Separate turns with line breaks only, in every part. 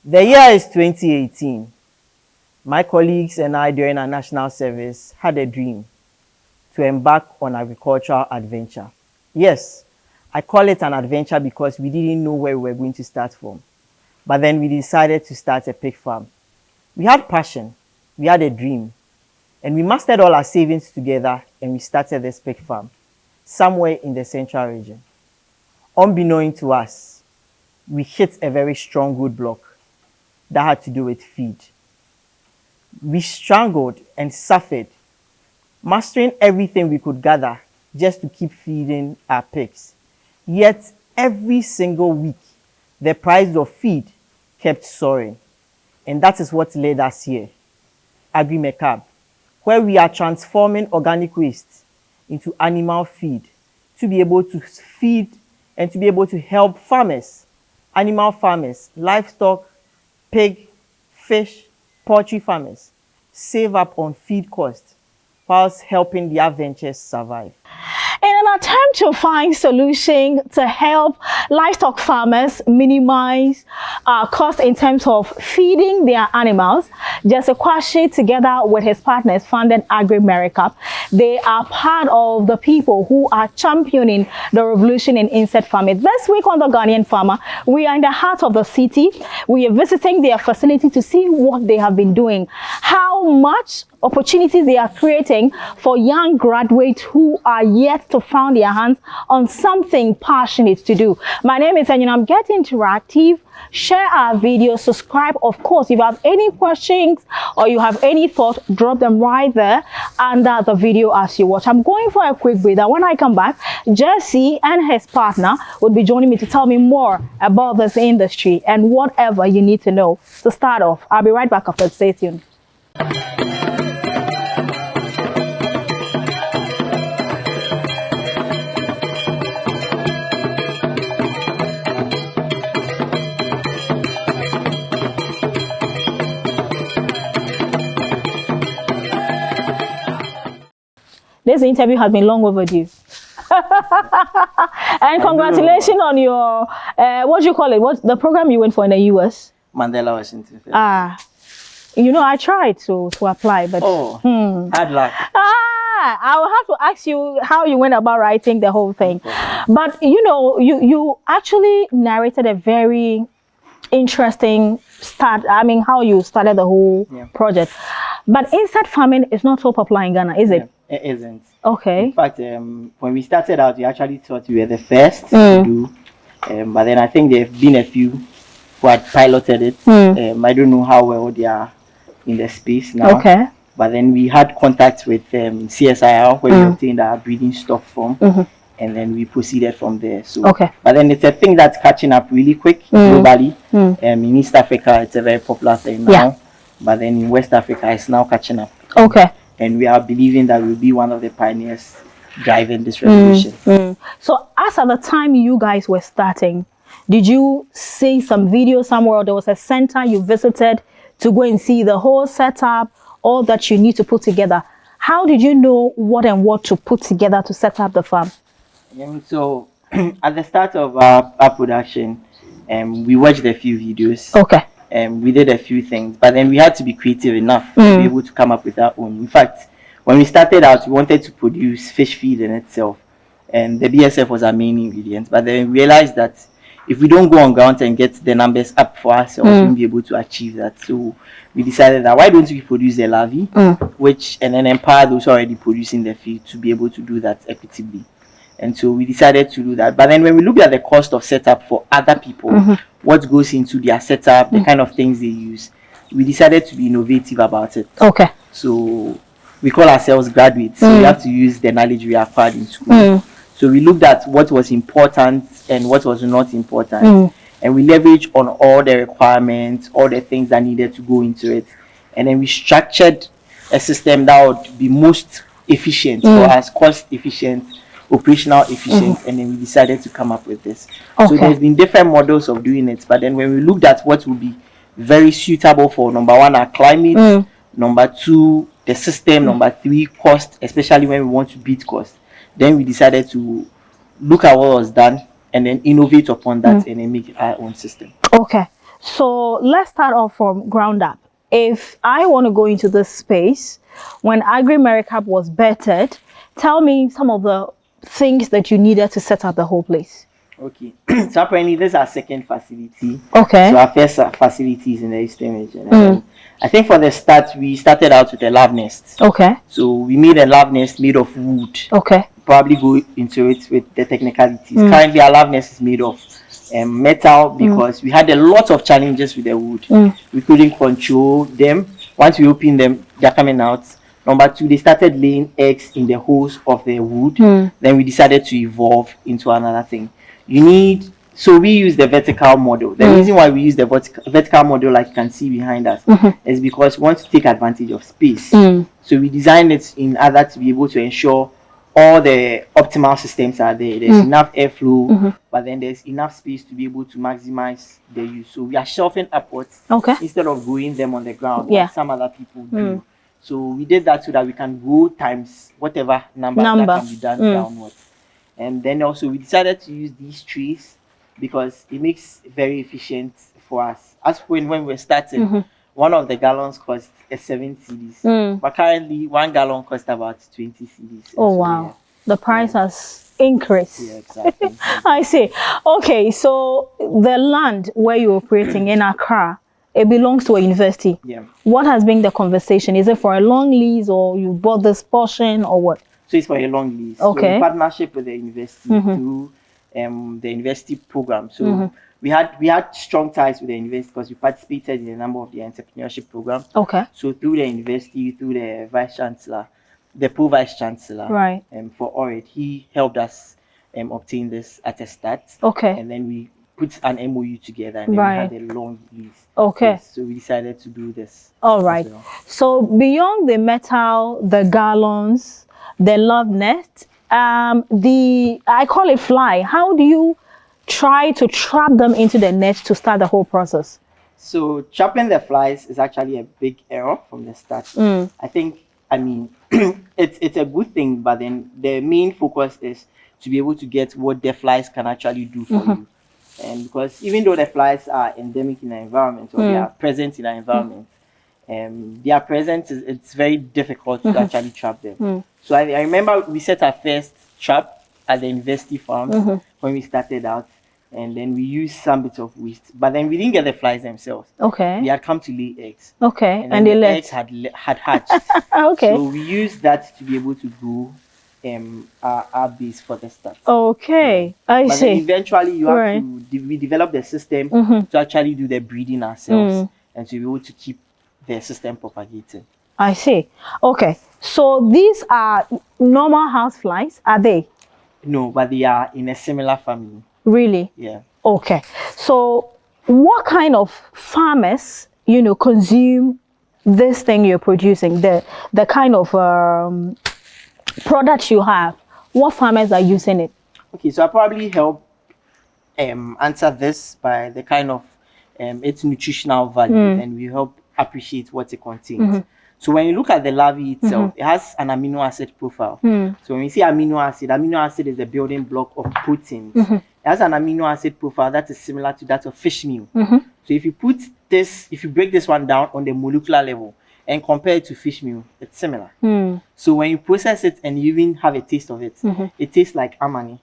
The year is 2018. My colleagues and I, during our national service, had a dream to embark on agricultural adventure. Yes, I call it an adventure because we didn't know where we were going to start from. But then we decided to start a pig farm. We had passion, we had a dream, and we mastered all our savings together and we started this pig farm somewhere in the central region. Unbeknown to us, we hit a very strong roadblock that had to do with feed. We struggled and suffered, mastering everything we could gather just to keep feeding our pigs. Yet every single week, the price of feed kept soaring. And that is what led us here, Agri Marup, where we are transforming organic waste into animal feed to be able to feed and to be able to help farmers, animal farmers, livestock, pig, fish, poultry farmers save up on feed costs whilst helping their ventures survive.
In an attempt to find solutions to help livestock farmers minimize costs in terms of feeding their animals, Jesse Kwashi, together with his partners, founded Agri Marup. They are part of the people who are championing the revolution in insect farming. This week on The Ghanaian Farmer, we are in the heart of the city. We are visiting their facility to see what they have been doing, how much opportunities they are creating for young graduates who are yet to find their hands on something passionate to do. My name is Agri Get Interactive. Share our video, subscribe. Of course, if you have any questions or you have any thoughts, drop them right there under the video as you watch. I'm going for a quick breather. When I come back, Jesse and his partner will be joining me to tell me more about this industry and whatever you need to know to start off. I'll be right back after. Stay tuned. This interview has been long overdue. And congratulations on your, what do you call it? What's the program you went for in the US?
Mandela Washington.
You know, I tried to apply, but
hard luck.
I will have to ask you how you went about writing the whole thing. But you know, you actually narrated a very interesting start. I mean, how you started the whole project. But insect farming is not so popular in Ghana, is it?
It isn't.
Okay.
In fact, when we started out, we actually thought we were the first to do. But then I think there have been a few who had piloted it. I don't know how well they are in the space now.
Okay.
But then we had contact with CSIR where we obtained our breeding stock from. And then we proceeded from there. So, but then it's a thing that's catching up really quick globally. In East Africa, it's a very popular thing now. Yeah. But then in West Africa, it's now catching up.
Okay.
And we are believing that we'll be one of the pioneers driving this revolution.
So as at the time you guys were starting, did you see some video somewhere, or there was a center you visited to go and see the whole setup, all that you need to put together? How did you know what and what to put together to set up the farm?
So at the start of our production, we watched a few videos.
Okay.
We did a few things, but then we had to be creative enough to be able to come up with our own. In fact, when we started out, we wanted to produce fish feed in itself, and the BSF was our main ingredient. But then we realized that if we don't go on ground and get the numbers up for ourselves, we won't be able to achieve that. So we decided that why don't we produce the larvae, and then empower those already producing the feed to be able to do that equitably. And so we decided to do that. But then when we looked at the cost of setup for other people, what goes into their setup, the kind of things they use, we decided to be innovative about it.
Okay.
So we call ourselves graduates. So we have to use the knowledge we acquired in school. So we looked at what was important and what was not important. And we leveraged on all the requirements, all the things that needed to go into it. And then we structured a system that would be most efficient for us, cost efficient, operational efficient, and then we decided to come up with this. So there's been different models of doing it, but then when we looked at what would be very suitable for number one, our climate, number two, the system, number three, cost, especially when we want to beat cost, then we decided to look at what was done and then innovate upon that and then make our own system.
Okay. So let's start off from ground up. If I want to go into this space, when Agri Marup was bettered, tell me some of the things that you needed to set up the whole place.
Okay. So apparently this is our second facility.
Okay.
So our first facility is in the Eastern region. I think for the start, we started out with a lab nest.
Okay.
So we made a lab nest made of wood.
Okay.
Probably go into it with the technicalities. Currently, our lab nest is made of metal because we had a lot of challenges with the wood. We couldn't control them. Once we opened them, they're coming out. Number two, they started laying eggs in the holes of the wood. Then we decided to evolve into another thing. So we use the vertical model. The reason why we use the vertical model, like you can see behind us, is because we want to take advantage of space. So we designed it in order to be able to ensure all the optimal systems are there. There's enough airflow, but then there's enough space to be able to maximize the use. So we are shelving upwards instead of growing them on the ground like some other people do. So we did that so that we can grow times whatever number. That can be done downwards. And then also we decided to use these trees because it makes very efficient for us. As when we were starting, one of the gallons cost 7 cedis, but currently 1 gallon costs about 20 cedis.
Oh, wow. Yeah. The price has increased.
Yeah, exactly.
I see. Okay, so the land where you're operating in Accra, it belongs to a university.
Yeah.
What has been the conversation? Is it for a long lease or you bought this portion or what?
So it's for a long lease.
Okay.
So in partnership with the university through the university program. So we had strong ties with the university because we participated in a number of the entrepreneurship programs.
Okay.
So through the university, through the vice chancellor, the pro vice chancellor,
right,
for ORID, he helped us obtain this at a start.
Okay.
And then we put an MOU together and then
right,
we had a long lease.
Okay.
Yes, so we decided to do this.
All right. Well. So beyond the metal, the gallons, the love net, I call it fly. How do you try to trap them into the net to start the whole process?
So trapping the flies is actually a big error from the start. I mean, it's a good thing, but then the main focus is to be able to get what the flies can actually do for you. And because even though the flies are endemic in the environment or they are present in the environment, their presence it's very difficult to actually trap them. So I remember we set our first trap at the university farm when we started out, and then we used some bits of waste, but then we didn't get the flies themselves.
Okay.
They had come to lay eggs.
Okay.
And the eggs had hatched.
Okay.
So we used that to be able to grow our base for the start.
Okay.
But then eventually you have to we develop the system to actually do the breeding ourselves and to be able to keep the system propagating.
I see. Okay. So these are normal house flies, are they?
No, but they are in a similar family.
Really?
Yeah.
Okay. So what kind of farmers, consume this thing you're producing, the kind of products you have? What farmers are using it? Okay,
so I'll probably help answer this by the kind of its nutritional value, and we help appreciate what it contains. So when you look at the larvae itself, it has an amino acid profile. So when we say amino acid is the building block of proteins. It has an amino acid profile that is similar to that of fish meal. So if you break this one down on the molecular level and compare it to fish meal, it's similar. So when you process it and you even have a taste of it, it tastes like amani.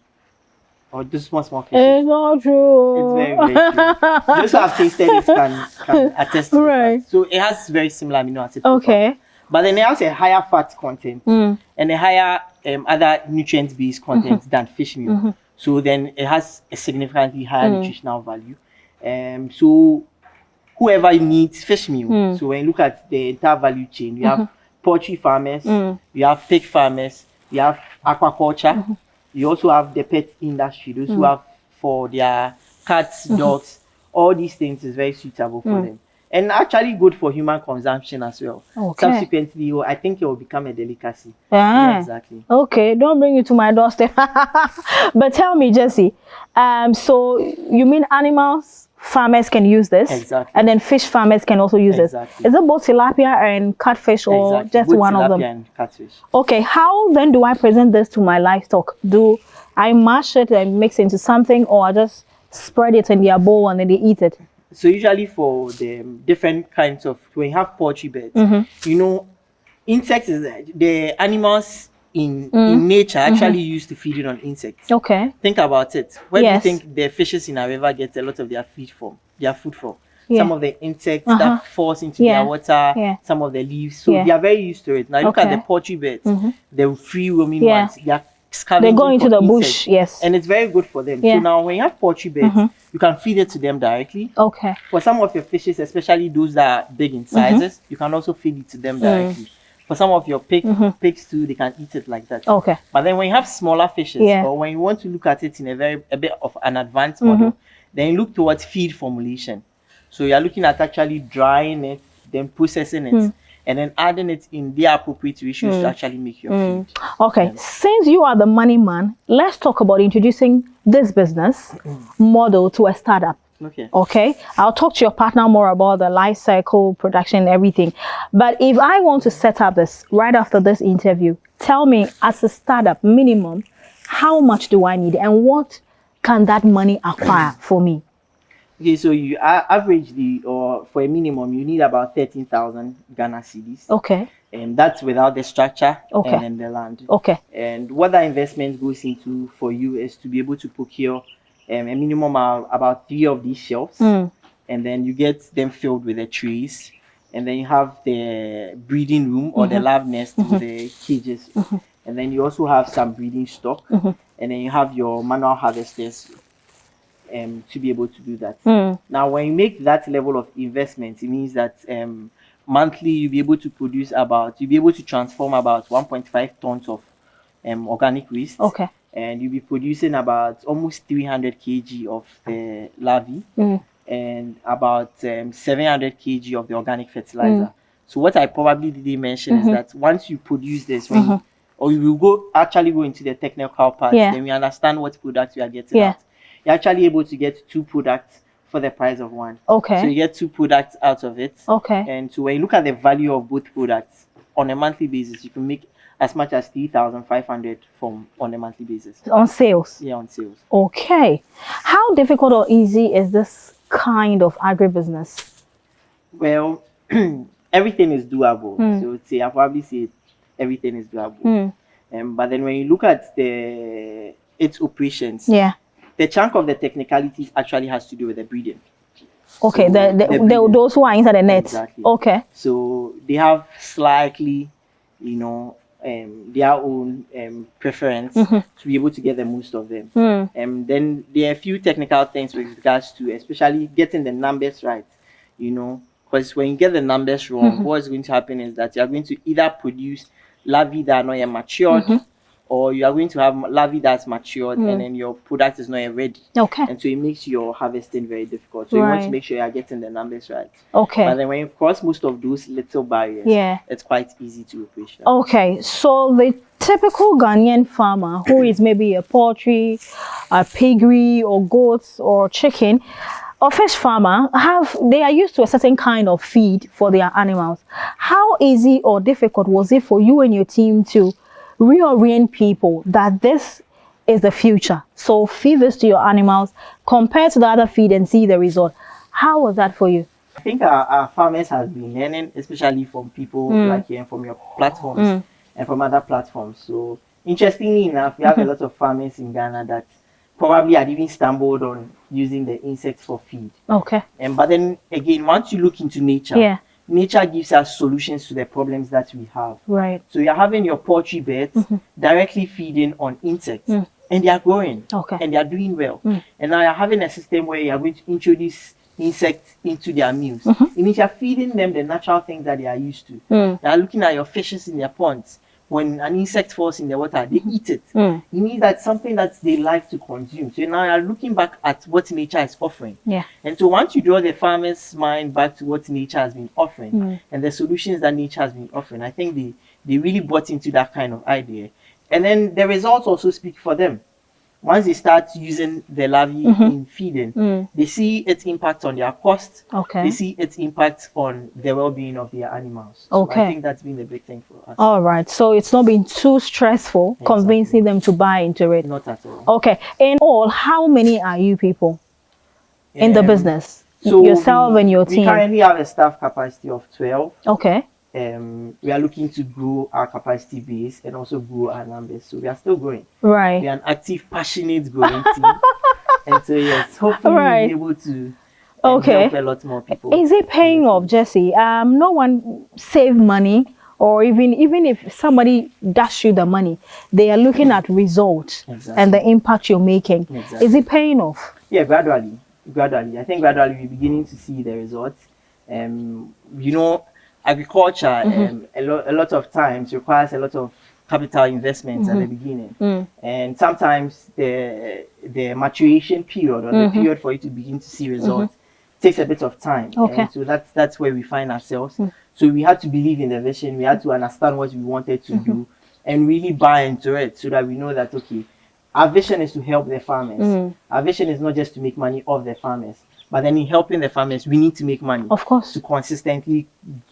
Or just small fish.
It's not true.
It's very, very true. Those who have tasted it can attest to that. So it has very similar amino acid profile.
Okay.
But then it has a higher fat content and a higher other nutrient-based content than fish meal. So then it has a significantly higher nutritional value. So whoever needs fish meal. So when you look at the entire value chain, you have poultry farmers, you have pig farmers, you have aquaculture. You also have the pet industry, those who have for their cats, dogs, all these things is very suitable for them. And actually good for human consumption as well. Okay. Subsequently, I think it will become a delicacy. Yeah, exactly.
Okay, don't bring it to my doorstep. But tell me, Jesse, so you mean animals, farmers can use this?
Exactly.
And then fish farmers can also use this? Is it both tilapia and catfish or just both one of them?
Tilapia and catfish.
Okay, how then do I present this to my livestock? Do I mash it and mix it into something, or I just spread it in their bowl and then they eat it?
So usually for the different kinds of, when you have poultry beds, you know, insects is the animals in nature actually used to feed it on insects.
Okay.
Think about it. Where do you
Yes.
think the fishes in a river get a lot of their food from?
Yeah.
Some of the insects that falls into
Yeah.
their water,
Yeah.
some of the leaves. So
Yeah.
they are very used to it. Now look at
Okay.
the poultry beds, the free roaming
Yeah.
ones. They are
They
scavenging
go into
for
the
insects.
bush, yes.
And it's very good for them.
Yeah.
So now when you have poultry beds, you can feed it to them directly.
Okay.
For some of your fishes, especially those that are big in sizes, you can also feed it to them directly. For some of your pigs too, they can eat it like that.
Okay.
But then when you have smaller fishes,
Yeah.
or when you want to look at it in a bit of an advanced model, then you look towards feed formulation. So you're looking at actually drying it, then processing it, and then adding it in the appropriate ratios to actually make your feed.
Okay, since you are the money man, let's talk about introducing this business model to a startup.
Okay.
Okay, I'll talk to your partner more about the life cycle, production, and everything. But if I want to set up this right after this interview, tell me, as a startup, minimum, how much do I need, and what can that money acquire for me?
Okay, so you averagely, or for a minimum, you need about 13,000 Ghana cedis.
Okay.
And that's without the structure
Okay.
and then the land.
Okay.
And what that investment goes into for you is to be able to procure a minimum of about 3 of these shelves, and then you get them filled with the trees, and then you have the breeding room or the lab nest with the cages, and then you also have some breeding stock, and then you have your manual harvesters to be able to do that. Now, when you make that level of investment, it means that monthly you'll be able to transform about 1.5 tons of organic waste.
Okay.
And you'll be producing about almost 300 kg of the larvae and about 700 kg of the organic fertilizer. So what I probably didn't mention is that once you produce this, or you will actually go into the technical part, then we understand what products you are getting out. You're actually able to get 2 products for the price of 1.
Okay.
So you get 2 products out of it.
Okay.
And so when you look at the value of both products on a monthly basis, you can make as much as 3,500 from on a monthly basis.
On sales?
Yeah, on sales.
Okay. How difficult or easy is this kind of agribusiness?
Well, everything is doable. So I'll probably say everything is doable. But then when you look at its operations, the chunk of the technicalities actually has to do with the breeding.
Okay,
So
those who are inside the net.
Exactly.
Okay.
So they have slightly, their own preference to be able to get the most of them. Then there are a few technical things with regards to especially getting the numbers right, because when you get the numbers wrong, what's going to happen is that you are going to either produce larvae that are not yet matured, or you are going to have larvae that's matured and then your product is not yet ready.
Okay.
And so it makes your harvesting very difficult. So you want to make sure you are getting the numbers right.
Okay.
But then when you cross most of those little barriers, it's quite easy to operate.
Okay. So the typical Ghanaian farmer who is maybe a poultry, a piggery, or goats or chicken, or fish farmer, they are used to a certain kind of feed for their animals. How easy or difficult was it for you and your team to reorient people that this is the future? So feed this to your animals, compare to the other feed and see the result. How was that for you?
I think our farmers have been learning, especially from people like you and from your platforms and from other platforms. So interestingly enough, we have a lot of farmers in Ghana that probably had even stumbled on using the insects for feed.
Okay.
But then again, once you look into nature, nature gives us solutions to the problems that we have.
Right.
So you're having your poultry beds directly feeding on insects, and they are growing, and they are doing well. And now you're having a system where you're going to introduce insects into their meals. It means you're feeding them the natural things that they are used to. You're looking at your fishes in their ponds. When an insect falls in the water, they eat it. It means that's something that they like to consume. So now you're looking back at what nature is offering. And so once you draw the farmer's mind back to what nature has been offering and the solutions that nature has been offering, I think they really bought into that kind of idea. And then the results also speak for them. Once they start using the larvae in feeding, they see its impact on their cost. They see its impact on the well-being of their animals. So I think that's been the big thing for us.
All right. So it's not been too stressful convincing them to buy into it.
Not at all.
Okay. In all, how many are you people in the business?
So
yourself and your team?
We currently have a staff capacity of 12.
Okay.
We are looking to grow our capacity base and also grow our numbers. So we are still growing.
Right.
We are an active, passionate growing team. And so yes, hopefully we'll be able to help a lot more people.
Is it paying off, Jesse? No one save money, or even if somebody dash you the money, they are looking at results and the impact you're making. Is it paying off?
Yeah, gradually. I think gradually we're beginning to see the results. Agriculture a lot of times requires a lot of capital investments at the beginning, and sometimes the maturation period or the period for you to begin to see results takes a bit of time. And so that's where we find ourselves. So we had to believe in the vision, we had to understand what we wanted to do and really buy into it, so that we know that our vision is to help the farmers. Our vision is not just to make money off the farmers, but then in helping the farmers, we need to make money.
Of course.
To consistently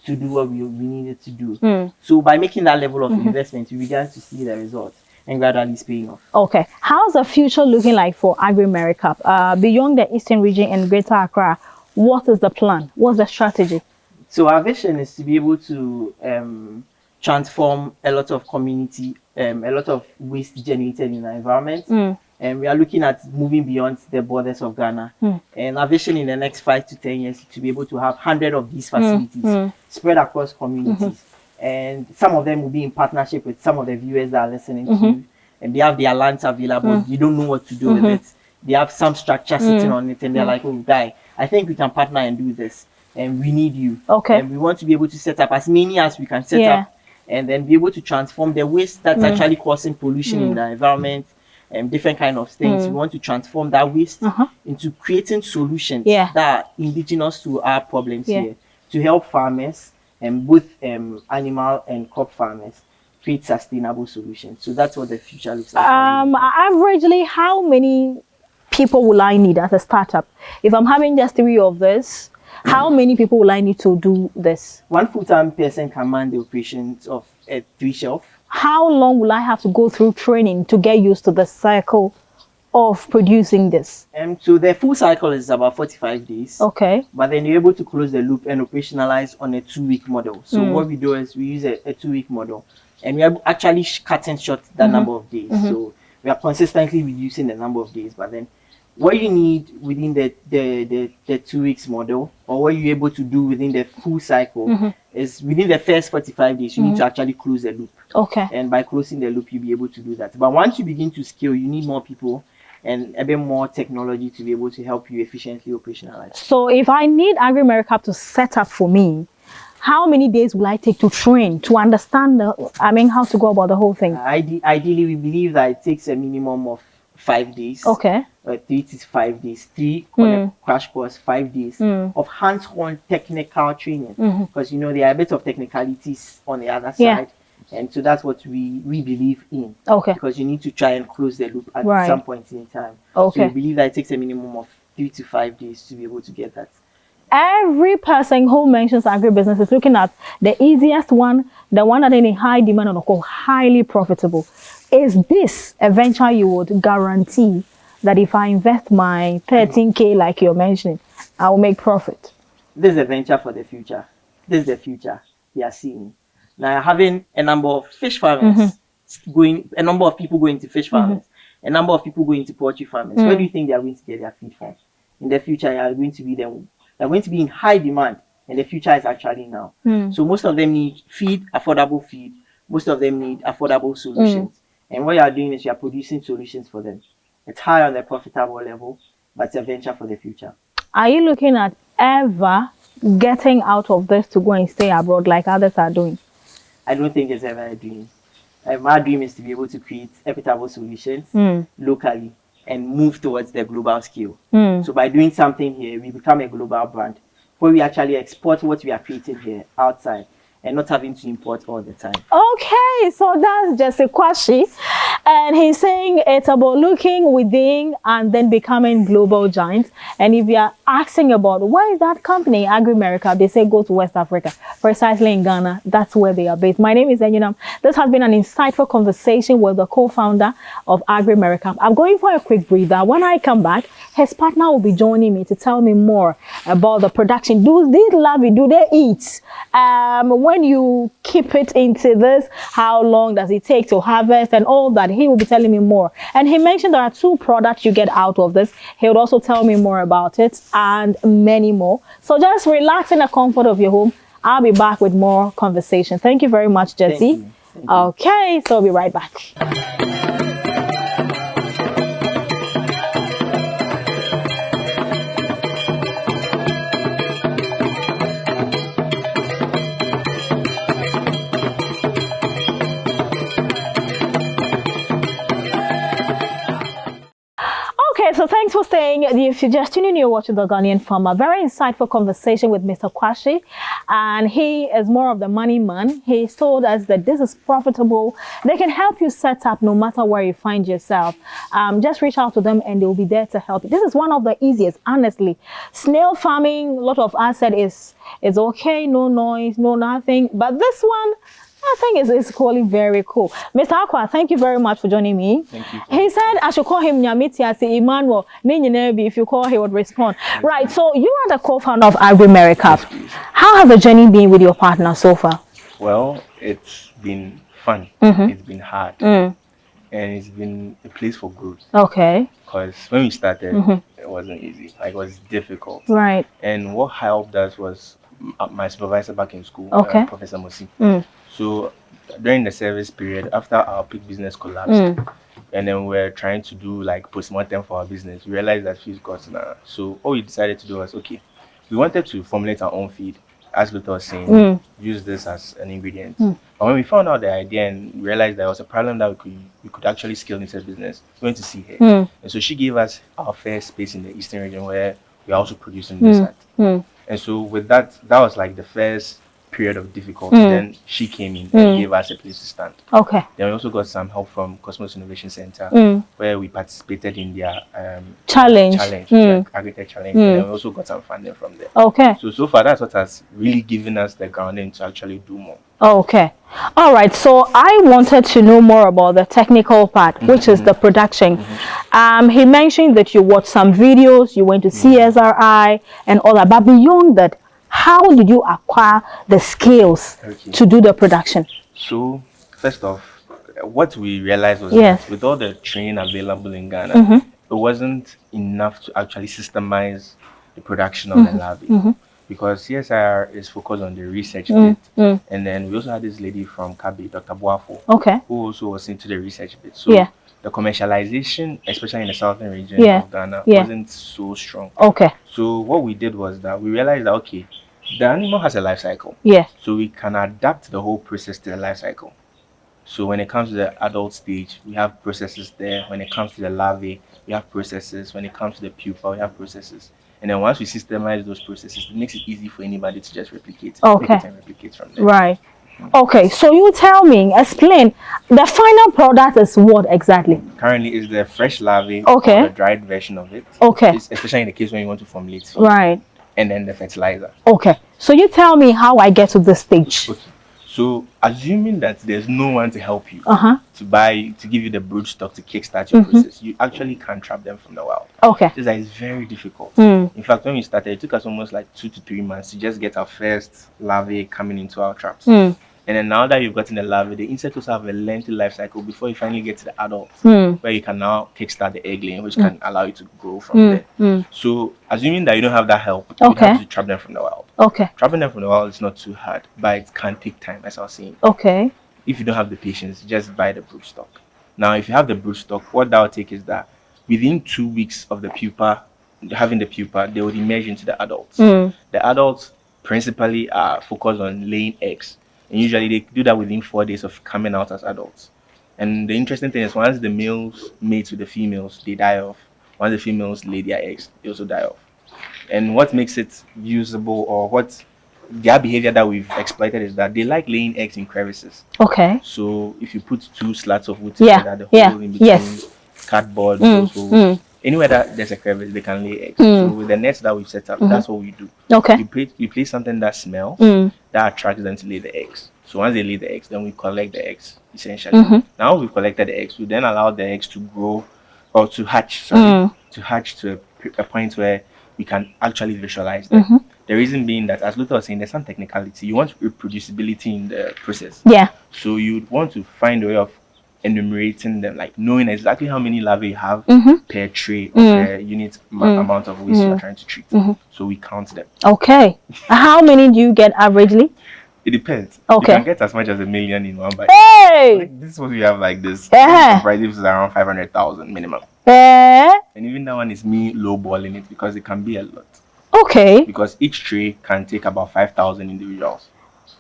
to do what we needed to do. So by making that level of investment, we began to see the results and gradually it's paying off.
Okay. How's the future looking like for Agri Marup? Beyond the Eastern region and Greater Accra, what is the plan? What's the strategy?
So our vision is to be able to transform a lot of community, a lot of waste generated in the environment. And we are looking at moving beyond the borders of Ghana. And our vision in the next 5 to 10 years is to be able to have 100 of these facilities spread across communities. And some of them will be in partnership with some of the viewers that are listening to. And they have their lands available. You don't know what to do with it. They have some structure sitting on it, and they're like, oh, guy, I think we can partner and do this. And we need you. And we want to be able to set up as many as we can set up, and then be able to transform the waste that's actually causing pollution in the environment. Different kind of things. We want to transform that waste into creating solutions that are indigenous to our problems here, to help farmers and both animal and crop farmers create sustainable solutions. So that's what the future looks like.
Averagely, how many people will I need as a startup? If I'm having just 3 of this, how many people will I need to do this?
1 full-time person can man the operations of a 3 shelf.
How long will I have to go through training to get used to the cycle of producing this?
So the full cycle is about 45 days.
Okay.
But then you're able to close the loop and operationalize on a 2-week model. So what we do is we use a 2-week model, and we are actually cutting short the number of days. So we are consistently reducing the number of days. But then what you need within the 2 weeks model, or what you're able to do within the full cycle, is within the first 45 days, you need to actually close the loop.
Okay.
And by closing the loop, you'll be able to do that. But once you begin to scale, you need more people and a bit more technology to be able to help you efficiently operationalize. So
if I need Agri Marup to set up for me, how many days will I take to train, to understand how to go about the whole thing?
Ideally, we believe that it takes a minimum of 5 days.
Okay.
3 to 5 days. 3 on a crash course, 5 days of hands-on technical training. Because there are a bit of technicalities on the other side. And so that's what we believe in. Okay. Because you need to try and close the loop at some point in time. Okay. So we believe that it takes a minimum of 3 to 5 days to be able to get that.
Every person who mentions agribusiness is looking at the easiest one, the one that is in high demand and of course highly profitable. Is this a venture you would guarantee that if I invest my 13K like you're mentioning, I will make profit?
This is a venture for the future. This is the future we are seeing. Now, having a number of fish farmers a number of people going to fish farmers, a number of people going to poultry farmers. Where do you think they are going to get their feed from? In the future, they are going to be in high demand, and the future is actually now. So most of them need feed, affordable feed. Most of them need affordable solutions. And what you are doing is you are producing solutions for them. It's high on the profitable level, but it's a venture for the future.
Are you looking at ever getting out of this to go and stay abroad like others are doing?
I don't think it's ever a dream. My dream is to be able to create equitable solutions locally and move towards the global scale. So by doing something here, we become a global brand where we actually export what we are creating here outside. and not having to import all the time.
Okay, so that's Jesse Kwashi, and he's saying it's about looking within and then becoming global giants. And if you are asking about where is that company, Agri Marup, they say go to West Africa, precisely in Ghana. That's where they are based. My name is Enyinam. This has been an insightful conversation with the co-founder of Agri Marup. I'm going for a quick breather. When I come back, his partner will be joining me to tell me more about the production. Do these larvae, do they eat? When you keep it into this, how long does it take to harvest and all that? He will be telling me more. And he mentioned there are 2 products you get out of this. He would also tell me more about it and many more. So just relax in the comfort of your home. I'll be back with more conversation. Thank you very much, Jesse.
Thank you. Thank you.
Okay, so I'll be right back. Okay, so thanks for staying. If you're just tuning in, you're watching The Ghanaian Farmer. Very insightful conversation with Mr. Kwashi, and he is more of the money man. He told us that this is profitable. They can help you set up no matter where you find yourself. Just reach out to them and they'll be there to help you. This is one of the easiest, honestly. Snail farming, a lot of us said is okay, no noise, no nothing. But this one, I think it's equally very cool. Mr. Aqua, thank you very much for joining me.
Thank you.
He said I should call him Nyamitiasi Emmanuel. If you call, he would respond. Yes. Right, so you are the co-founder of Agri Marup. Yes, how has the journey been with your partner so far?
Well, it's been fun. It's been hard. And it's been a place for growth.
Okay.
Because when we started, it wasn't easy. Like, it was difficult.
Right.
And what helped us was my supervisor back in school, Professor Mosi. So during the service period, after our peak business collapsed, and then we're trying to do like postmortem for our business, we realized that fees got now. So what we decided to do was, okay, we wanted to formulate our own feed, as Luther was saying, use this as an ingredient. But when we found out the idea and realized there was a problem that we could actually scale into the business, we went to see her. And so she gave us our first space in the Eastern region where we are also producing this at. And so with that was like the first period of difficulty. Then she came in and gave us a place to stand.
Okay.
Then we also got some help from Cosmos Innovation Center, where we participated in their
challenge,
Agri-Tech challenge. And then we also got some funding from there.
Okay.
So far that's what has really given us the grounding to actually do more.
Okay. All right. So I wanted to know more about the technical part, which is the production. He mentioned that you watched some videos, you went to CSRI and all that. But beyond that, how did you acquire the skills to do the production?
So, first off, what we realized was that with all the training available in Ghana, it wasn't enough to actually systemize the production of the larvae. Because CSIR is focused on the research bit. And then we also had this lady from Kabi, Dr. Boafo, who also was into the research bit. So the commercialization, especially in the southern region of Ghana, wasn't so strong. Okay. So what we did was that we realized that, okay, the animal has a life cycle. So we can adapt the whole process to the life cycle. So when it comes to the adult stage, we have processes there. When it comes to the larvae, we have processes. When it comes to the pupa, we have processes. And then once we systemize those processes, it makes it easy for anybody to just replicate. And replicate from there.
Right. Okay, so you tell me, explain, the final product is what exactly?
Currently is the fresh larvae, or the dried version of it. Okay. Especially in the case when you want to formulate feed. Right. And then the fertilizer.
Okay, so you tell me how I get to this stage.
Okay. So assuming that there's no one to help you to give you the broodstock to kickstart your process, you actually can't trap them from the wild. Okay. This is very difficult. In fact, when we started, it took us almost like 2 to 3 months to just get our first larvae coming into our traps. And then now that you've gotten the larvae, the insects also have a lengthy life cycle before you finally get to the adults, where you can now kickstart the egg laying, which can allow you to grow from there. So assuming that you don't have that help, you have to trap them from the wild. Okay. Trapping them from the wild is not too hard, but it can take time, as I was saying. Okay. If you don't have the patience, just buy the broodstock. Now, if you have the broodstock, what that will take is that within 2 weeks of the pupa, having the pupa, they will emerge into the adults. The adults principally are focused on laying eggs. And usually they do that within 4 days of coming out as adults. And the interesting thing is once the males mate with the females, they die off. Once the females lay their eggs, they also die off. And what makes it usable, or what their behavior that we've exploited is that they like laying eggs in crevices.
Okay.
So if you put 2 slats of wood together, the hole in between, cardboard, those holes, anywhere that there's a crevice, they can lay eggs. So with the nets that we've set up, that's what we do.
Okay.
We place something that smells, that attracts them to lay the eggs. So once they lay the eggs, then we collect the eggs, essentially. Now we've collected the eggs, we then allow the eggs to grow, or to hatch, to hatch to a point where we can actually visualize them. The reason being that, as Luther was saying, there's some technicality. You want reproducibility in the process.
Yeah.
So you want to find a way of enumerating them, like knowing exactly how many larvae you have per tray or per unit amount of waste you're trying to treat. So we count them.
Okay. How many do you get averagely?
It depends.
Okay.
You can get as much as 1 million in one bite.
Hey!
Like, this is what we have like this. The price is around 500,000 minimum. And even that one is me lowballing it because it can be a lot.
Okay.
Because each tray can take about 5,000 individuals.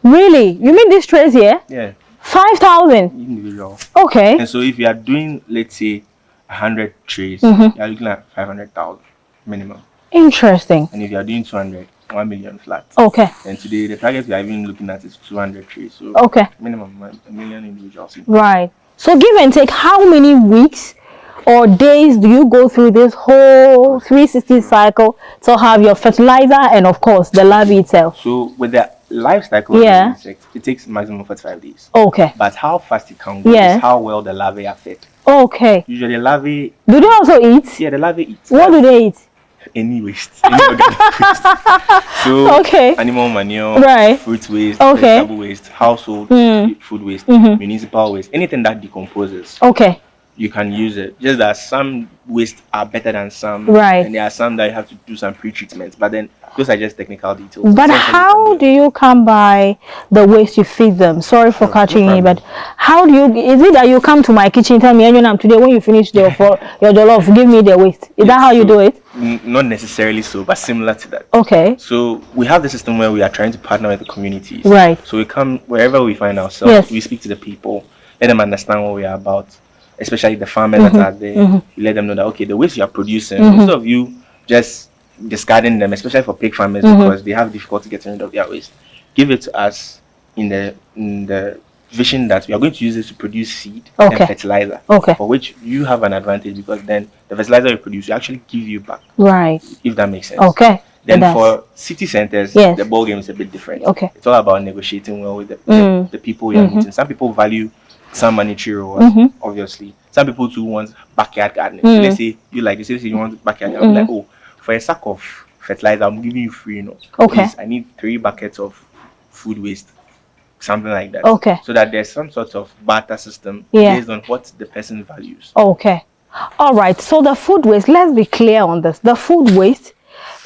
Really? You mean these trays here?
Yeah.
5,000
individuals.
Okay.
And so if you are doing, let's say, 100 trays, you are looking at 500,000 minimum.
Interesting.
And if you are doing 200, 1 million flat.
Okay.
And today the target we are even looking at is 200 trays. So
okay.
Minimum 1 million individuals.
Right. So give and take, how many weeks or days do you go through this whole 360 cycle to have your fertilizer and of course the larvae itself?
So with the life cycle of the insect, it takes maximum 45 days.
Okay.
But how fast it can go is how well the larvae are fed.
Okay.
Usually larvae...
Do they also eat?
Yeah, the larvae eat.
What do they eat?
Any waste. Any organic waste. So animal manure, fruit waste, vegetable waste, household food waste, municipal waste, anything that decomposes.
Okay.
You can use it. Just that some waste are better than some.
Right.
And there are some that you have to do some pre-treatments. But then those are just technical details.
But how do you come by the waste you feed them? Sorry for catching you, but how do you, is it that you come to my kitchen, tell me, today when you finish your jollof, give me the waste? Is that how you do it?
Not necessarily so, but similar to that.
Okay.
So we have the system where we are trying to partner with the communities.
Right.
So we come wherever we find ourselves, we speak to the people, let them understand what we are about, especially the farmers that are there. We let them know that, okay, the waste you are producing, instead of you just discarding them, especially for pig farmers because they have difficulty getting rid of their waste, give it to us in the vision that we are going to use it to produce seed and fertilizer, for which you have an advantage because then the fertilizer you produce will actually give you back. Right. If that makes sense.
Okay.
Then for city centers, the ball game is a bit different.
Okay.
It's all about negotiating well with the people you are meeting. Some people value some monetary rewards, obviously. Some people too want backyard gardening. So let's say you want backyard gardening. Like, oh, for a sack of fertilizer, I'm giving you free, Please, I need 3 buckets of food waste. Something like that. Okay. So that there's some sort of barter system based on what the person values. Okay.
All right. So the food waste, let's be clear on this. The food waste,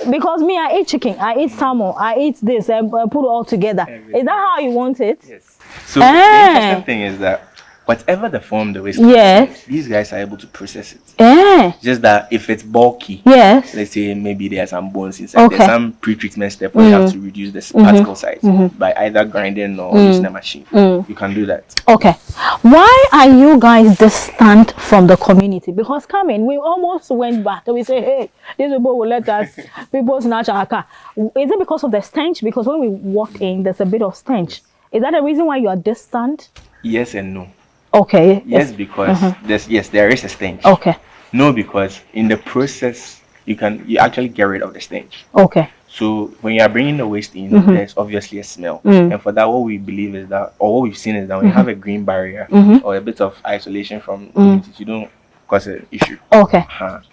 because me, I eat chicken, I eat salmon, I eat this, and put it all together. Everything. Is that how you want it?
Yes. So the interesting thing is that whatever the form the waste is, these guys are able to process it. Just that if it's bulky, let's say maybe there are some bones inside, there's some pre-treatment step where you have to reduce the particle size by either grinding or using a machine. You can do that.
Okay. Why are you guys distant from the community? Because we almost went back and we say, hey, these people will let us, people snatch our car. Is it because of the stench? Because when we walked in, there's a bit of stench. Is that the reason why you are distant?
Yes and no.
Okay.
Yes, because there is a stench.
Okay.
No, because in the process you actually get rid of the stench.
Okay.
So when you are bringing the waste in, there's obviously a smell, and for that, what we believe is that, or what we've seen is that when you have a green barrier or a bit of isolation from communities, you don't cause an issue. Okay.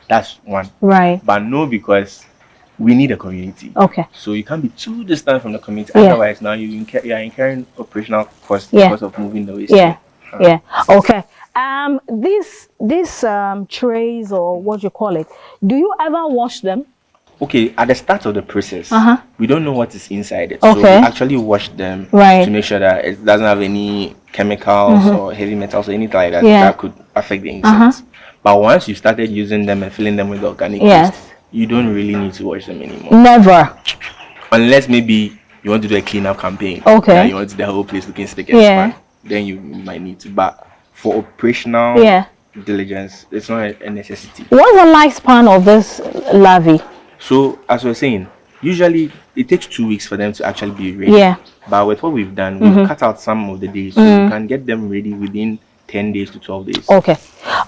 That's one. Right. But no, because we need a community. Okay. So you can't be too distant from the community. Otherwise, now you are incurring operational costs because of moving the waste.
Yeah. Yeah. Okay. These trays, or what you call it, do you ever wash them?
Okay, at the start of the process, we don't know what is inside it. So we actually wash them to make sure that it doesn't have any chemicals or heavy metals or anything like that that could affect the insects. But once you started using them and filling them with organic waste, you don't really need to wash them anymore. Never. Unless maybe you want to do a cleanup campaign. Okay. You want the whole place looking spick and span. Then you might need to, but for operational diligence, it's not a necessity.
What's the lifespan of this larvae?
So, as we were saying, Usually, it takes 2 weeks for them to actually be ready.
Yeah.
But with what we've done, we've cut out some of the days, so you can get them ready within 10 days to 12 days.
Okay.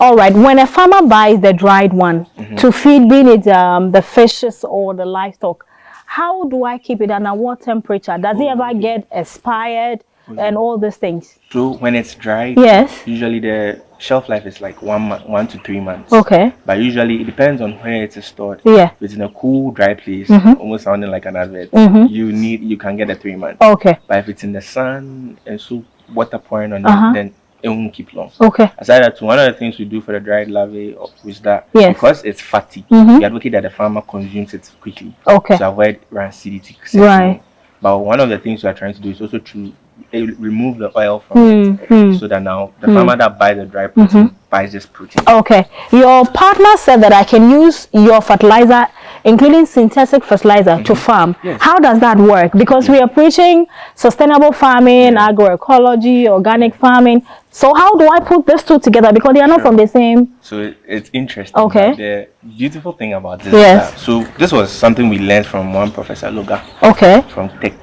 All right. When a farmer buys the dried one to feed, be it the fishes or the livestock, how do I keep it and at what temperature? Does it ever get expired and all these things?
So when it's dry,
yes,
usually the shelf life is like 1 to 3 months.
Okay.
But usually it depends on where it is stored.
Yeah.
If it's in a cool, dry place, almost sounding like an advert, you can get a 3 months.
Okay.
But if it's in the sun and so water pouring on it, then it won't keep long.
Okay.
Aside that, one of the things we do for the dried larvae is that because it's fatty, we advocate that the farmer consumes it quickly.
Okay.
To avoid rancidity.
Right.
But one of the things we are trying to do is also to remove the oil from it, so that now the farmer that buys the dry protein buys this protein.
Okay. Your partner said that I can use your fertilizer, including synthetic fertilizer, to farm.
Yes.
How does that work? Because we are preaching sustainable farming, agroecology, organic farming. So how do I put these two together? Because they are not from the same.
So it's interesting.
Okay.
The beautiful thing about this is that, so this was something we learned from one Professor Loga.
Okay.
From Tech,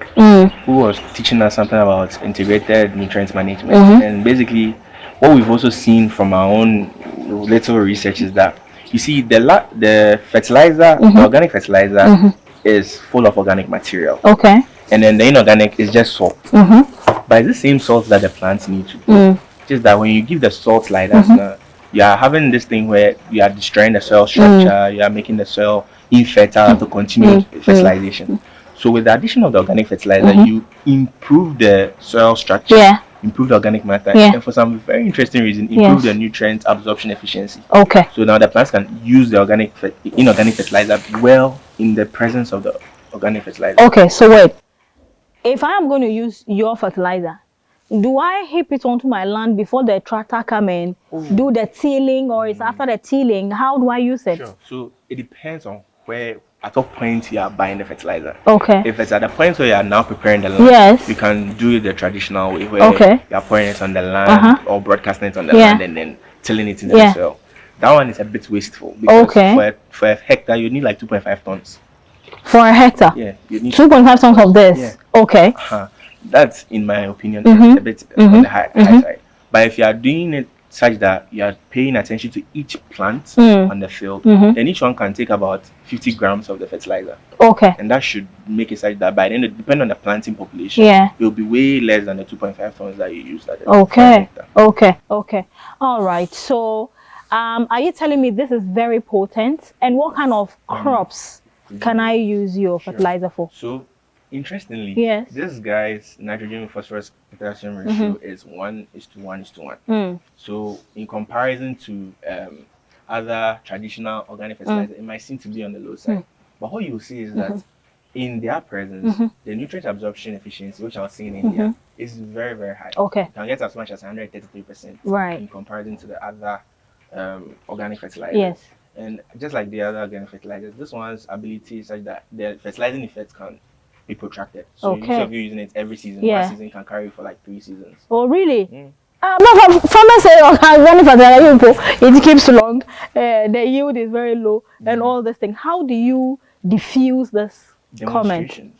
who was teaching us something about integrated nutrient management. And basically, what we've also seen from our own little research is that, you see, the fertilizer, the organic fertilizer, is full of organic material.
Okay.
And then the inorganic is just salt. But it's the same salt that the plants need to grow. Just that when you give the salt like that, now, you are having this thing where you are destroying the soil structure, you are making the soil infertile to continue fertilization. So with the addition of the organic fertilizer, you improve the soil structure, improve the organic matter, and for some very interesting reason, improve the nutrient absorption efficiency.
Okay.
So now the plants can use the inorganic fertilizer well in the presence of the organic fertilizer.
Okay, so wait. If I am going to use your fertilizer, do I heap it onto my land before the tractor come in, do the tilling, or is after the tilling? How do I use it?
Sure. So it depends on at what point you are buying the fertilizer.
Okay.
If it's at the point where you are now preparing the land, you can do it the traditional way where you are pouring it on the land or broadcasting it on the land and then tilling it into the soil. That one is a bit wasteful because for a hectare you need like 2.5 tons.
For a hectare?
Yeah. You need
2.5 tons of this? Yeah. Okay.
That's, in my opinion, a bit on the high side. But if you are doing it such that you are paying attention to each plant on the field, then each one can take about 50 grams of the fertilizer.
Okay.
And that should make it such that by the end, depending on the planting population, it will be way less than the 2.5 tons that you use.
Okay. All right. So, are you telling me this is very potent? And what kind of crops can I use your fertilizer for?
So, interestingly, this guy's nitrogen phosphorus potassium ratio is 1:1:1. So in comparison to other traditional organic fertilizer, it might seem to be on the low side. But what you will see is that in their presence, the nutrient absorption efficiency, which I was seeing in India, is very, very high.
Okay.
You can get as much as 133% in comparison to the other organic fertilizers.
Yes.
And just like the other organic fertilizers, this one's ability is such that the fertilizing effect can be protracted. So instead of you using it every season, one season can carry for like 3 seasons.
Oh, really? But farmers say organic fertilizer, it keeps long, the yield is very low, and all this thing. How do you diffuse this comment?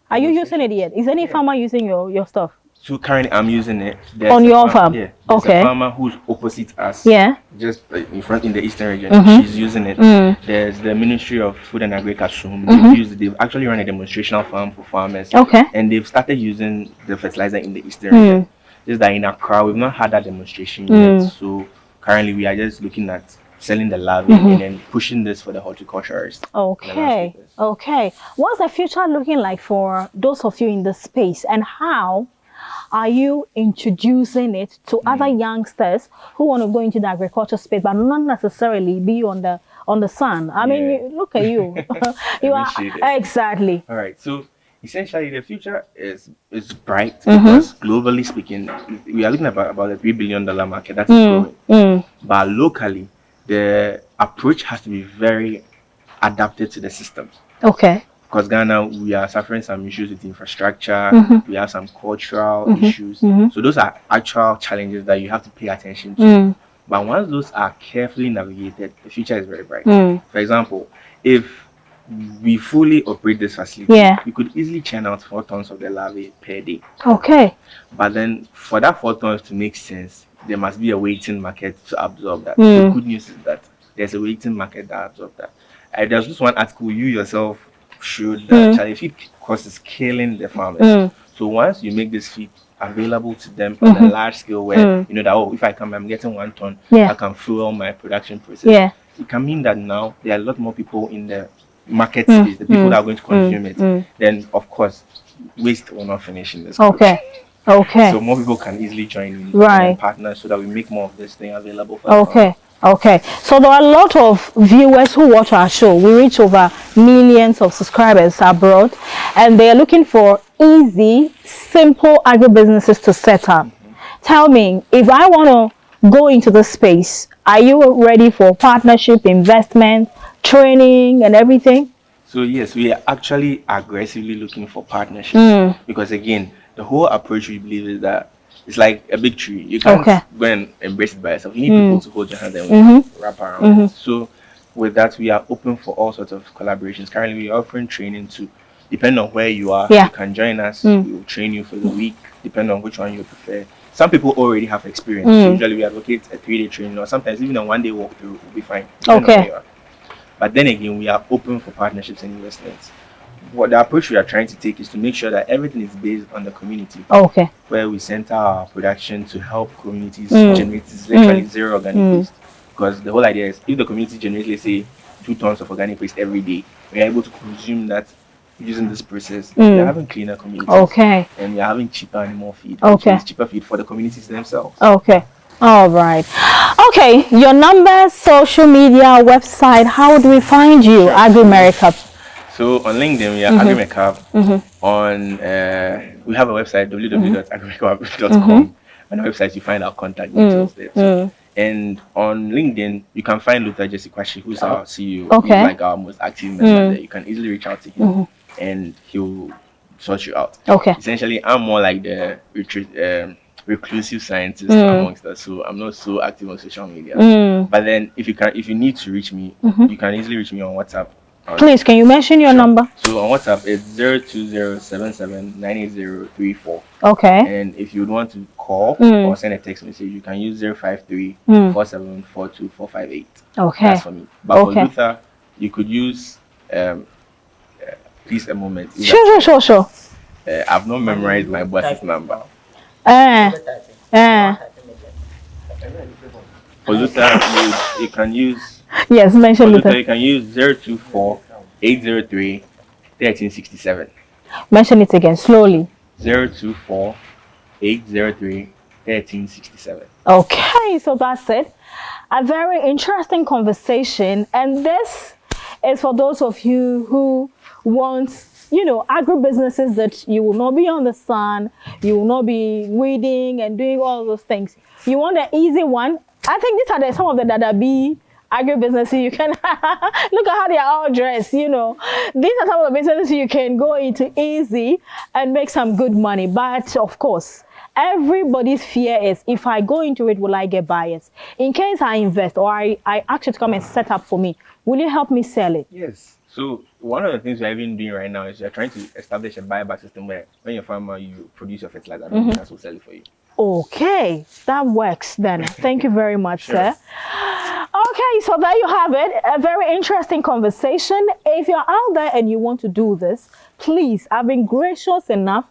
Are you using it yet? Is any farmer using your stuff?
So currently I'm using it.
On your farm?
Yeah. There's a farmer who's opposite us.
Yeah.
Just in front in the eastern region. She's using it. There's the Ministry of Food and Agriculture. They've actually run a demonstrational farm for farmers. Okay. And they've started using the fertilizer in the eastern region. Just that in Accra, we've not had that demonstration yet. So currently we are just looking at selling the larvae and then pushing this for the horticulturists.
Okay. Okay. What's the future looking like for those of you in the space, and how are you introducing it to other youngsters who want to go into the agriculture space but not necessarily be on the sun? I mean, look at you. You are exactly.
All right. So essentially, the future is bright because globally speaking, we are looking about a $3 billion market that is growing. But locally, the approach has to be very adapted to the systems. Okay. Because Ghana, we are suffering some issues with infrastructure, we have some cultural issues. So those are actual challenges that you have to pay attention to. But once those are carefully navigated, the future is very bright. For example, if we fully operate this facility.
Yeah.
We could easily churn out 4 tons of the larvae per day.
Okay.
But then for that 4 tons to make sense, there must be a waiting market to absorb that. The good news is that there's a waiting market that absorbs that. There's just one article you yourself showed that Charlie feed cost is killing the farmers. So once you make this feed available to them on a large scale where you know that, oh, if I come, I'm getting 1 ton, I can fuel my production process.
Yeah.
It can mean that now there are a lot more people in the market space, the people that are going to consume it. Then of course waste will not finish in this country.
Okay.
So more people can easily join in and partner so that we make more of this thing available for
Okay. So there are a lot of viewers who watch our show. We reach over millions of subscribers abroad, and they are looking for easy, simple agribusinesses to set up. Tell me, if I want to go into the space, are you ready for partnership, investment, training, and everything?
So yes, we are actually aggressively looking for partnerships because again, the whole approach we believe is that it's like a big tree. You can't go and embrace it by yourself. You need people to hold your hand and wrap around it. So with that, we are open for all sorts of collaborations. Currently, we are offering training to, depending on where you are, you can join us. We will train you for the week, depending on which one you prefer. Some people already have experience. So usually we advocate a 3-day training, or sometimes even a 1-day walkthrough will be fine. But then again, we are open for partnerships and investments. What the approach we are trying to take is to make sure that everything is based on the community. Where we center our production to help communities generate literally zero organic waste. Because the whole idea is if the community generates, let's say, 2 tons of organic waste every day, we are able to consume that using this process. We are having cleaner communities. And we are having cheaper animal feed. Which is cheaper feed for the communities themselves.
All right. Okay, your number, social media, website, how do we find you, Agri Marup?
So on LinkedIn, we are Agri Marup. On we have a website, www.agrimarup.com. On the website, you find our contact details there too. And on LinkedIn, you can find Luther Jesse Kwashi, who's our CEO. He's like our most active member there. You can easily reach out to him and he'll sort you out. Essentially, I'm more like the reclusive scientist amongst us, so I'm not so active on social media. But then if you need to reach me, you can easily reach me on WhatsApp.
Please, can you mention your number?
So on WhatsApp, it's 02077-98034. And if you would want to call or send a text message, you can use 053-4742-458. That's for me. But for Luther, you could use please a moment.
Sure.
I've not memorized my boss's number. For Luther, you can use.
Yes, mention
Luther. You can use 024-803-1367.
Mention it again slowly.
024-803-1367.
Okay, so that's it. A very interesting conversation, and this is for those of you who want, agribusinesses that you will not be on the sun, you will not be weeding and doing all those things. You want an easy one. I think these are some of the Dadabi agribusinesses you can look at how they are all dressed. These are some of the businesses you can go into easy and make some good money. But of course, everybody's fear is, if I go into it, will I get buyers? In case I invest or I ask you to come and set up for me, will you help me sell it?
Yes. So one of the things we're even doing right now is we're trying to establish a buyback system where when you're a farmer, you produce your fertilizer, and that's will sell it for you. Okay,
that works then. Thank you very much, sir. Okay, so there you have it. A very interesting conversation. If you're out there and you want to do this, please, I've been gracious enough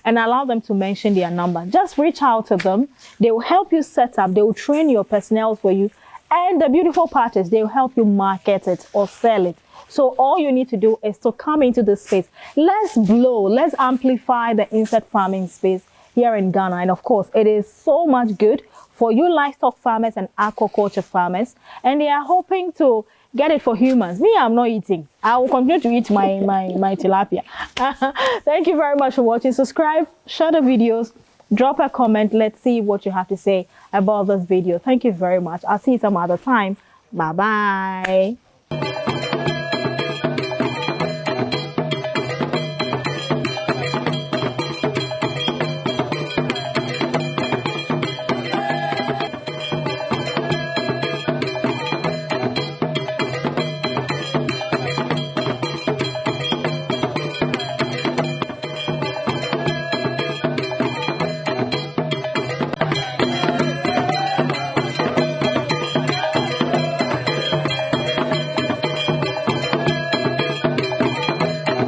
and allow them to mention their number. Just reach out to them. They will help you set up. They will train your personnel for you. And the beautiful part is they will help you market it or sell it. So all you need to do is to come into this space. Let's amplify the insect farming space here in Ghana. And of course, it is so much good for you livestock farmers and aquaculture farmers. And they are hoping to get it for humans. Me, I'm not eating. I will continue to eat my tilapia. Thank you very much for watching. Subscribe, share the videos, drop a comment. Let's see what you have to say about this video. Thank you very much. I'll see you some other time. Bye-bye.